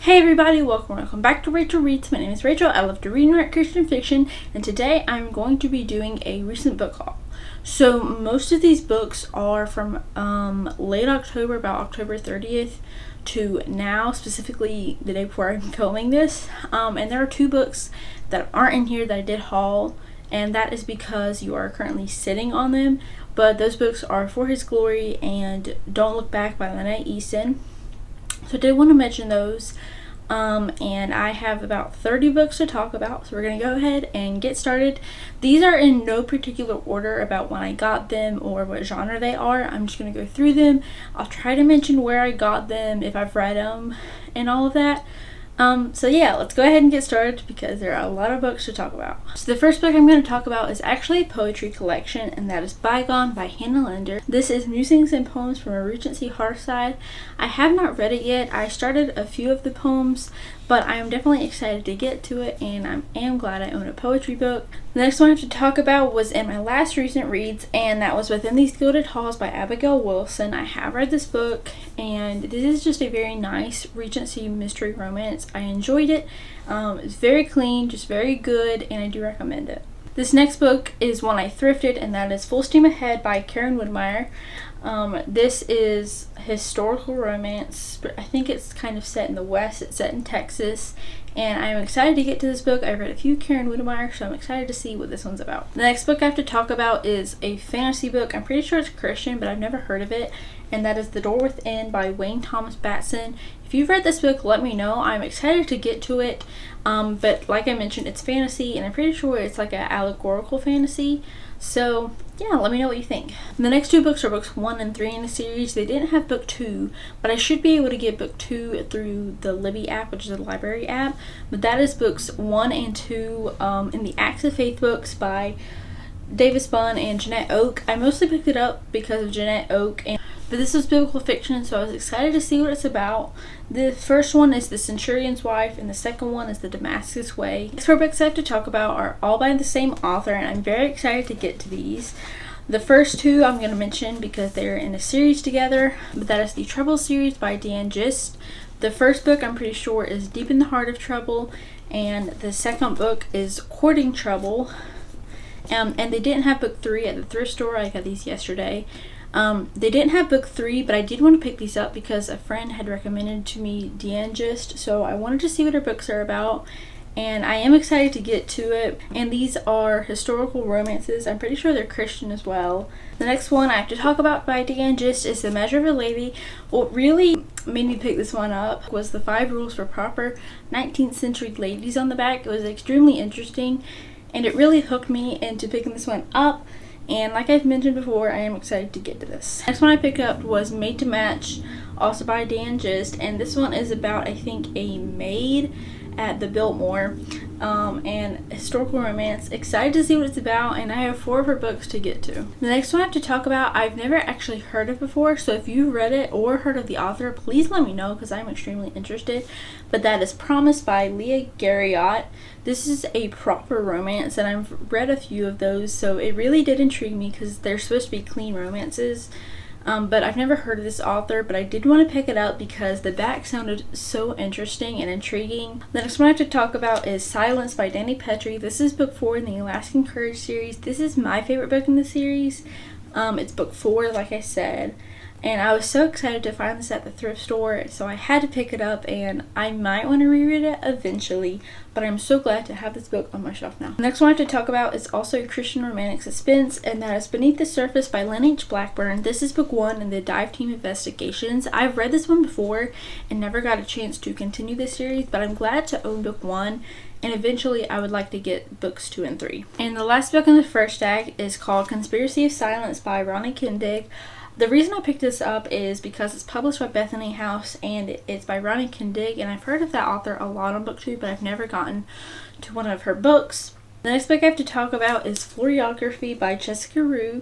Hey everybody, welcome back to Rachel Reads. My name is Rachel. I love to read and write Christian fiction, and today I'm going to be doing a recent book haul. So most of these books are from late October, about October 30th to now, specifically the day before I'm filming this. And there are two books that aren't in here that I did haul, and that is because you are currently sitting on them. But those books are For His Glory and Don't Look Back by Lene Easton. So I did want to mention those, and I have about 30 books to talk about, so we're going to go ahead and get started. These are in no particular order about when I got them or what genre they are. I'm just going to go through them. I'll try to mention where I got them, if I've read them, and all of that. So yeah, let's go ahead and get started because there are a lot of books to talk about. So the first book I'm going to talk about is actually a poetry collection, and that is Bygone by Hannah Linder. This is Musings and Poems from a Regency Hearthside. I have not read it yet. I started a few of the poems, but I am definitely excited to get to it, and I am glad I own a poetry book. The next one I have to talk about was in my last recent reads, and that was Within These Gilded Halls by Abigail Wilson. I have read this book, and this is just a very nice Regency mystery romance. I enjoyed it. It's very clean, just very good, and I do recommend it. This next book is one I thrifted, and that is Full Steam Ahead by Karen Woodmeyer. This is historical romance, but I think it's kind of set in the West. It's set in Texas, and I'm excited to get to this book. I've read a few Karen Woodmeyer, so I'm excited to see what this one's about. The next book I have to talk about is a fantasy book. I'm pretty sure it's Christian, but I've never heard of it, and that is The Door Within by Wayne Thomas Batson. If you've read this book, let me know. I'm excited to get to it, but like I mentioned, it's fantasy, and I'm pretty sure it's like an allegorical fantasy. So yeah, let me know what you think. The next two books are books 1 and 3 in the series. They didn't have book 2, but I should be able to get book 2 through the Libby app, which is a library app. But that is books 1 and 2 in the Acts of Faith books by Davis Bunn and Jeanette Oke. I mostly picked it up because of Jeanette Oke, but this was biblical fiction, so I was excited to see what it's about. The first one is The Centurion's Wife, and the second one is The Damascus Way. The next four books I have to talk about are all by the same author, and I'm very excited to get to these. The first two I'm going to mention because they're in a series together, but that is the Trouble series by Dan Gist. The first book I'm pretty sure is Deep in the Heart of Trouble, and the second book is Courting Trouble. And they didn't have book 3 at the thrift store. I got these yesterday. They didn't have book 3, but I did want to pick these up because a friend had recommended to me Dan Gist, so I wanted to see what her books are about, and I am excited to get to it. And these are historical romances. I'm pretty sure they're Christian as well. The next one I have to talk about by Dan Gist is The Measure of a Lady. What really made me pick this one up was the 5 rules for proper 19th century ladies on the back. It was extremely interesting, and it really hooked me into picking this one up. And like I've mentioned before, I am excited to get to this. Next one I picked up was Made to Match, also by Dan Gist, and this one is about, I think, a maid at the Biltmore, and historical romance. Excited to see what it's about, and I have 4 of her books to get to. The next one I have to talk about, I've never actually heard of before, so if you've read it or heard of the author, please let me know because I'm extremely interested. But that is Promise by Leah Garriott. This is a proper romance, and I've read a few of those, so it really did intrigue me because they're supposed to be clean romances. But I've never heard of this author, but I did want to pick it up because the back sounded so interesting and intriguing. The next one I have to talk about is Silence by Danny Petrie. This is book 4 in the Alaskan Courage series. This is my favorite book in the series. It's book 4, like I said. And I was so excited to find this at the thrift store, so I had to pick it up, and I might want to reread it eventually, but I'm so glad to have this book on my shelf now. The next one I have to talk about is also Christian romantic suspense, and that is Beneath the Surface by Lynn H. Blackburn. This is book 1 in the Dive Team Investigations. I've read this one before and never got a chance to continue this series, but I'm glad to own book 1. And eventually I would like to get books 2 and 3. And the last book in the first act is called Conspiracy of Silence by Ronnie Kendig. The reason I picked this up is because it's published by Bethany House, and it's by Ronnie Kendig, and I've heard of that author a lot on BookTube, but I've never gotten to one of her books. The next book I have to talk about is Floriography by Jessica Rue.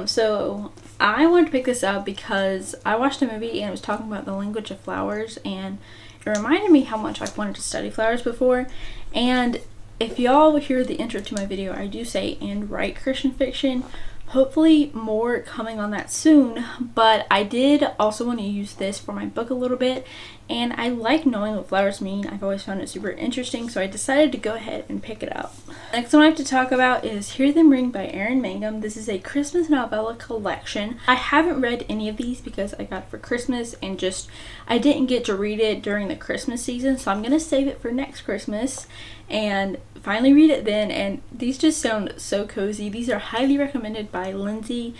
So I wanted to pick this up because I watched a movie and it was talking about the language of flowers, and it reminded me how much I've wanted to study flowers before. And if y'all hear the intro to my video, I do say and write Christian fiction. Hopefully more coming on that soon, but I did also want to use this for my book a little bit, and I like knowing what flowers mean. I've always found it super interesting, so I decided to go ahead and pick it up. Next one I have to talk about is Hear Them Ring by Erin Mangum. This is a Christmas novella collection. I haven't read any of these because I got it for Christmas and I didn't get to read it during the Christmas season, so I'm going to save it for next Christmas and finally read it then. And these just sound so cozy. These are highly recommended by Lindsay,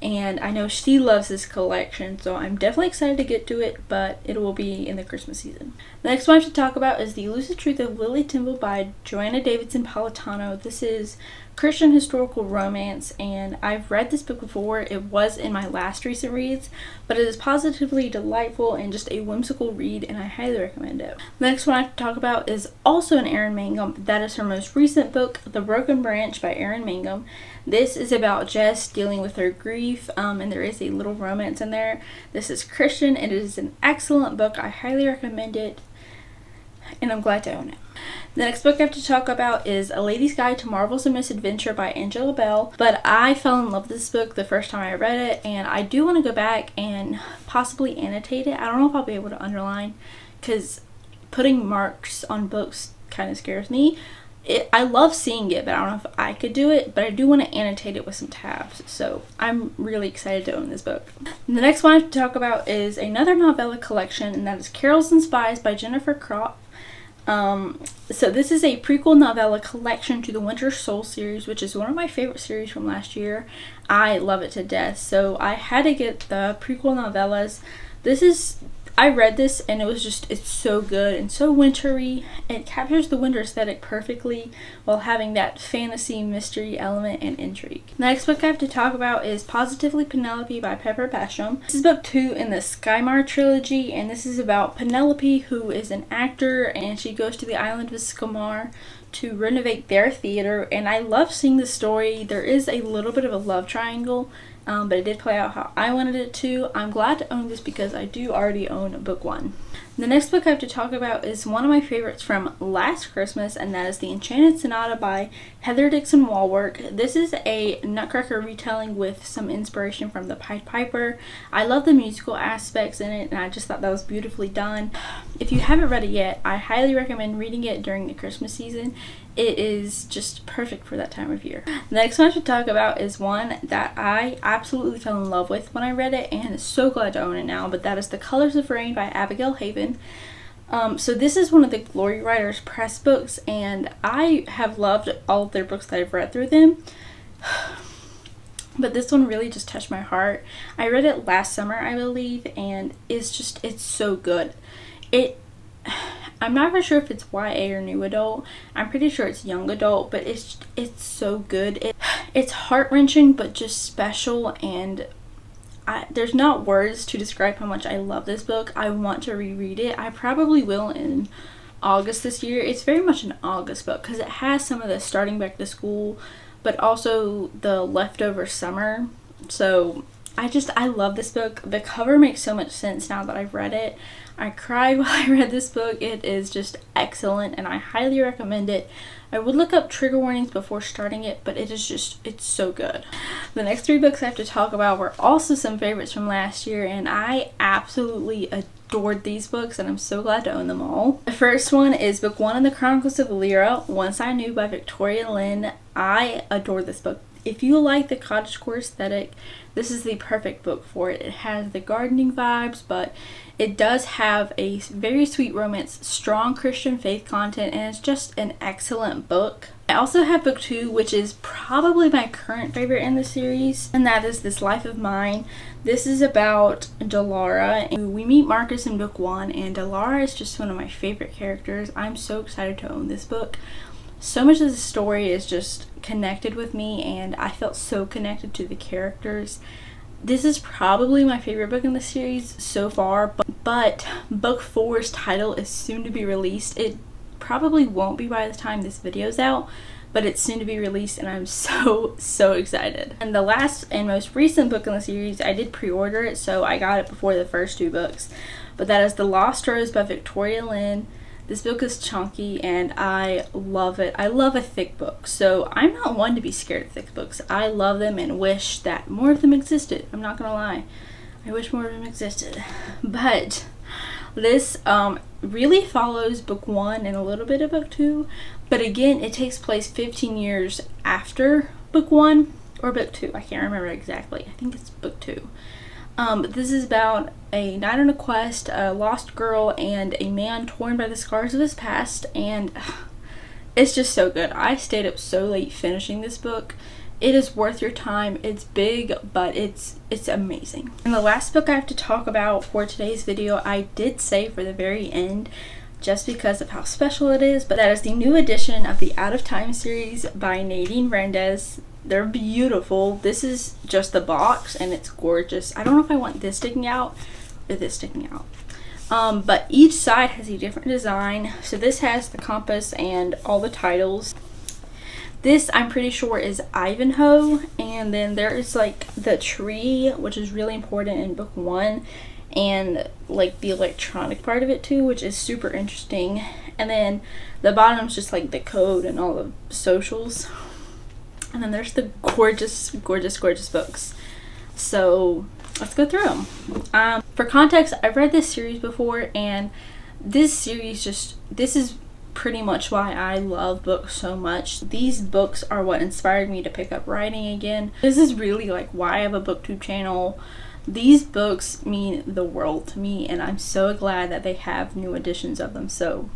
and I know she loves this collection, so I'm definitely excited to get to it, but it will be in the Christmas season. The next one I have to talk about is The Elusive Truth of Lily Temple by Joanna Davidson Politano. This is Christian historical romance, and I've read this book before. It was in my last recent reads, but it is positively delightful and just a whimsical read, and I highly recommend it. The next one I have to talk about is also an Erin Mangum. That is her most recent book, The Broken Branch by Erin Mangum. This is about Jess dealing with her grief, and there is a little romance in there. This is Christian, and it is an excellent book. I highly recommend it, and I'm glad to own it. The next book I have to talk about is A Lady's Guide to Marvels and Misadventure by Angela Bell, but I fell in love with this book the first time I read it, and I do want to go back and possibly annotate it. I don't know if I'll be able to underline, because putting marks on books kind of scares me. I love seeing it, but I don't know if I could do it, but I do want to annotate it with some tabs, so I'm really excited to own this book. And the next one I have to talk about is another novella collection, and that is Carols and Spies by Jennifer Croft. So this is a prequel novella collection to the Winter Soul series, which is one of my favorite series from last year. I love it to death, so I had to get the prequel novellas. I read this and it's so good and so wintry. It captures the winter aesthetic perfectly while having that fantasy mystery element and intrigue. The next book I have to talk about is Positively Penelope by Pepper Basham. This is book 2 in the Skymar trilogy, and this is about Penelope, who is an actor, and she goes to the island of Skymar to renovate their theater, and I love seeing the story. There is a little bit of a love triangle, but it did play out how I wanted it to. I'm glad to own this because I do already own book 1. The next book I have to talk about is one of my favorites from last Christmas, and that is The Enchanted Sonata by Heather Dixon Walwork. This is a Nutcracker retelling with some inspiration from the Pied Piper. I love the musical aspects in it, and I just thought that was beautifully done. If you haven't read it yet, I highly recommend reading it during the Christmas season. It is just perfect for that time of year. The next one I should talk about is one that I absolutely fell in love with when I read it, and so glad to own it now, but that is The Colors of Rain by Abigail Haven. So this is one of the Glory Writers Press books, and I have loved all of their books that I've read through them. But this one really just touched my heart. I read it last summer, I believe, and it's so good. I'm not for sure if it's YA or new adult. I'm pretty sure it's young adult, but it's so good. It's heart-wrenching, but just special, and there's not words to describe how much I love this book. I want to reread it. I probably will in August this year. It's very much an August book because it has some of the starting back to school, but also the leftover summer. So I love this book. The cover makes so much sense now that I've read it. I cried while I read this book. It is just excellent, and I highly recommend it. I would look up trigger warnings before starting it, but it's so good. The next 3 books I have to talk about were also some favorites from last year, and I absolutely adored these books, and I'm so glad to own them all. The first one is book 1 in the Chronicles of Lyra, Once I Knew by Victoria Lynn. I adore this book. If you like the cottagecore aesthetic, this is the perfect book for it. It has the gardening vibes, but it does have a very sweet romance, strong Christian faith content, and it's just an excellent book. I also have book 2, which is probably my current favorite in the series, and that is This Life of Mine. This is about Delara, and we meet Marcus in book 1, and Delara is just one of my favorite characters. I'm so excited to own this book. So much of the story is just connected with me, and I felt so connected to the characters. This is probably my favorite book in the series so far, but book 4's title is soon to be released. It probably won't be by the time this video's out, but it's soon to be released, and I'm so excited. And the last and most recent book in the series, I did pre-order it, so I got it before the first 2 books, but that is The Lost Rose by Victoria Lynn. This book is chunky and I love it. I love a thick book, so I'm not one to be scared of thick books. I love them and wish that more of them existed. I'm not gonna lie. I wish more of them existed. But this really follows book 1 and a little bit of book 2. But again, it takes place 15 years after book 1 or book 2. I can't remember exactly. I think it's book 2. But this is about a knight on a quest, a lost girl, and a man torn by the scars of his past. And it's just so good. I stayed up so late finishing this book. It is worth your time. It's big, but it's amazing. And the last book I have to talk about for today's video, I did save for the very end just because of how special it is, but that is the new edition of the Out of Time series by Nadine Brandes. They're beautiful. This is just the box and it's gorgeous. I don't know if I want this sticking out or this sticking out. But each side has a different design. So this has the compass and all the titles. This, I'm pretty sure, is Ivanhoe, and then there is like the tree, which is really important in book 1, and like the electronic part of it too, which is super interesting. And then the bottom's just like the code and all the socials. And then there's the gorgeous, gorgeous, gorgeous books. So let's go through them. For context, I've read this series before, and this series this is pretty much why I love books so much. These books are what inspired me to pick up writing again. This is really like why I have a booktube channel. These books mean the world to me, and I'm so glad that they have new editions of them. So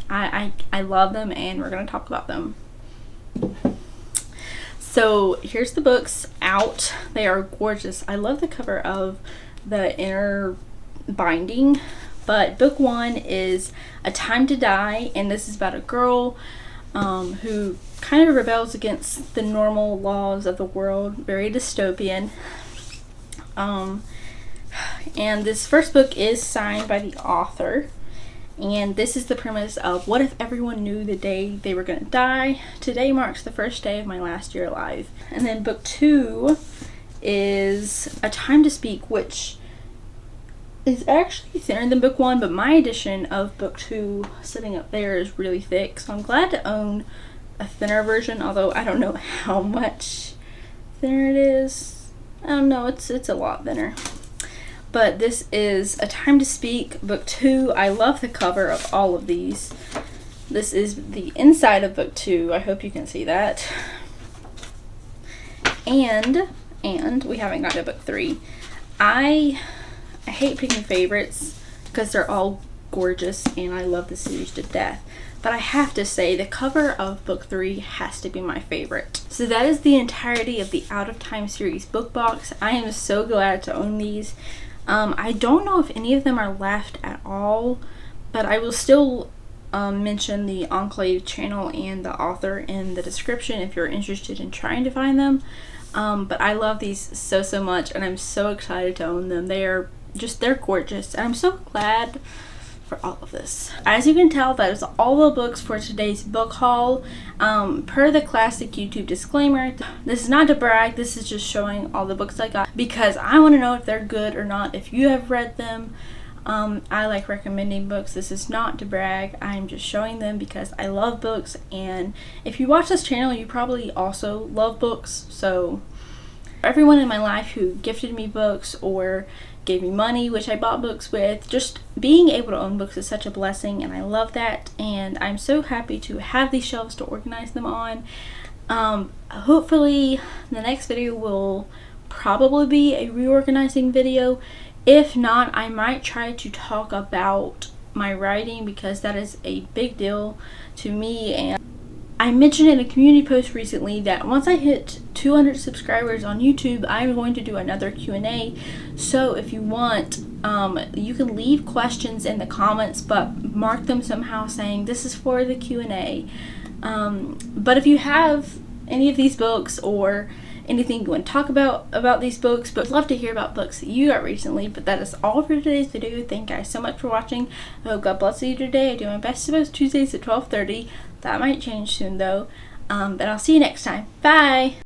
I love them, and we're gonna talk about them. So here's the books out. They are gorgeous. I love the cover of the inner binding. But book 1 is A Time to Die, and this is about a girl who kind of rebels against the normal laws of the world, very dystopian. And this first book is signed by the author, and this is the premise of what if everyone knew the day they were going to die? Today marks the first day of my last year alive. And then book 2 is A Time to Speak, which is actually thinner than book 1, but my edition of book 2 sitting up there is really thick, so I'm glad to own a thinner version, although I don't know how much thinner it is. I don't know, it's a lot thinner. But this is A Time to Speak, book 2. I love the cover of all of these. This is the inside of book 2. I hope you can see that. And we haven't got to book 3. I hate picking favorites because they're all gorgeous and I love the series to death. But I have to say the cover of book 3 has to be my favorite. So that is the entirety of the Out of Time series book box. I am so glad to own these. I don't know if any of them are left at all, but I will still mention the Enclave channel and the author in the description if you're interested in trying to find them. But I love these so much, and I'm so excited to own them. They're gorgeous, and I'm so glad for all of this. As you can tell, that is all the books for today's book haul. Per the classic YouTube disclaimer, this is not to brag, this is just showing all the books I got because I want to know if they're good or not, if you have read them. I like recommending books. This is not to brag. I'm just showing them because I love books, and if you watch this channel, you probably also love books. So everyone in my life who gifted me books or gave me money, which I bought books with, just being able to own books is such a blessing, and I love that, and I'm so happy to have these shelves to organize them on. Hopefully the next video will probably be a reorganizing video. If not, I might try to talk about my writing because that is a big deal to me, and I mentioned in a community post recently that once I hit 200 subscribers on YouTube, I'm going to do another Q&A. So if you want, you can leave questions in the comments, but mark them somehow saying this is for the Q&A. But if you have any of these books or anything you want to talk about these books, but I'd love to hear about books that you got recently. But that is all for today's video. Thank you guys so much for watching. I hope God bless you today. I do my best to post Tuesdays at 12:30. That might change soon though. But I'll see you next time. Bye!